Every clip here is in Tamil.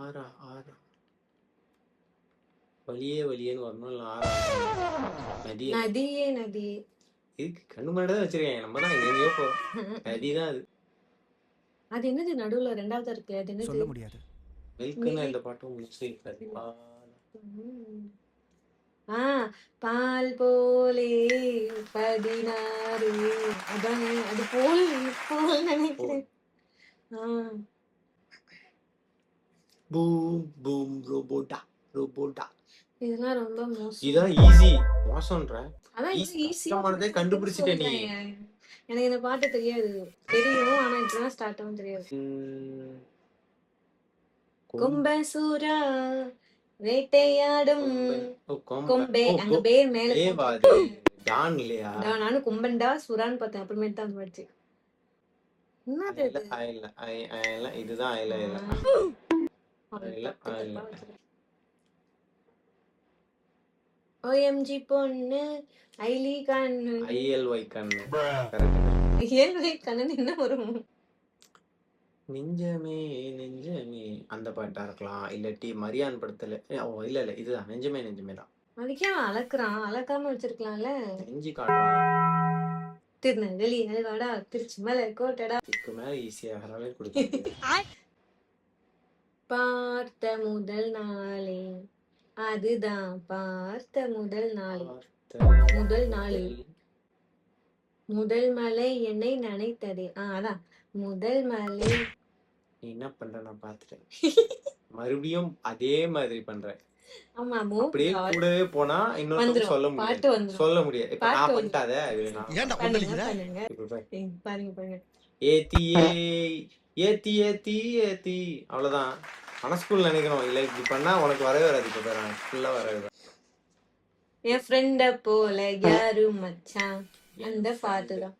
ஆறா ஆறா வழியே வழியேன்னு வரணும், இல்லை ஆறா நதியா? நதியே நதியே. இதுக்கு கண்ணு முன்னாடி தான் வச்சிருக்கேன், நம்ம தான் எங்கெங்கயோ போறோம். நதி தான் அது. அது என்னது நடுவுல ரெண்டாவது இருக்கு, அது என்னது? சொல்ல முடியாது. மில்க்குன்னு இந்த பாட்டும் முடிச்சு இருக்காது. ஆ, பால் போலே 16. அதானே, அது போல் போல் நினைக்கிறேன். பூம் பூம் ரோபோட்டா ரோபோட்டா. இதெல்லாம் ரொம்ப மோசம். இதான் ஈஸி. மோசம்ன்ற அதான் ஈஸி ஈஸியா கஷ்டமானதே கண்டுபிடிச்சிட்ட நீ. எனக்கு இந்த பாட்டு தெரியாது. தெரியும், ஆனா இப்பதான் ஸ்டார்ட் ஆகும் தெரியாது. கும்பசூரா வேட்டையாடும் கொம்பே. அங்க பேர் மேல டான் இல்லையா? நானும் கும்பன்டா சுரான்னு பார்த்தேன், அப்புறமேட்டு தான் போச்சு. என்னது இது? இதுதான் OMG பொண்ணு ஐலி கண்ணு ILY கண்ணு. ஏழ்வை கண்ணன் என்ன வரும்? நெஞ்சமே நெஞ்சமே அந்த பாட்டா இருக்கலாம், இல்லாட்டி மரியான் படத்துல. இல்ல இல்ல, இதுதான் நெஞ்சமே நெஞ்சமே தான். அதுக்கே அவன் அளக்குறான், அளக்காம வச்சிருக்கலாம்ல. நெஞ்சு காட்டுறான். திருநெல்வேலி அல்வாடா, திருச்சி மலை கோட்டடா. இதுக்கு மேல ஈஸியாக கொடுத்து. பார்த்த முதல் நாளே, அதுதான் பார்த்த முதல் நாளே. முதல் நாளே முதல் மலை என்னை நினைத்ததே. அதான் முதல் மலை. நீ என்ன பண்ற நான் பாத்துட்டேன். மறுபடியும் அதே மாதிரி பண்ற. ஆமா, அப்படியே கூடவே போனா இன்னொரு சொல்ல முடியாது. சொல்ல முடியாது. இப்ப நான் பண்ணிட்டாத பாருங்க பாருங்க. ஏத்தி ஏத்தி ஏத்தி ஏத்தி அவ்வளவுதான். மனசுக்குள்ள நினைக்கிறோம், இல்ல இப்படி பண்ணா உனக்கு வரவே வராது. இப்ப பாரு, ஃபுல்லா வரவே. என் ஃப்ரெண்ட போல யாரும் மச்சான், அந்த பாட்டுதான்.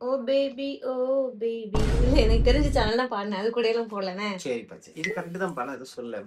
ஓ பேபி ஓ பேபி. எனக்கு தெரிஞ்ச சேனல் தான் பாடினேன், அது கூட எல்லாம் போடலனே. சரி பாச்சு, இது கரெக்ட் தான். பண்ண அது சொல்ல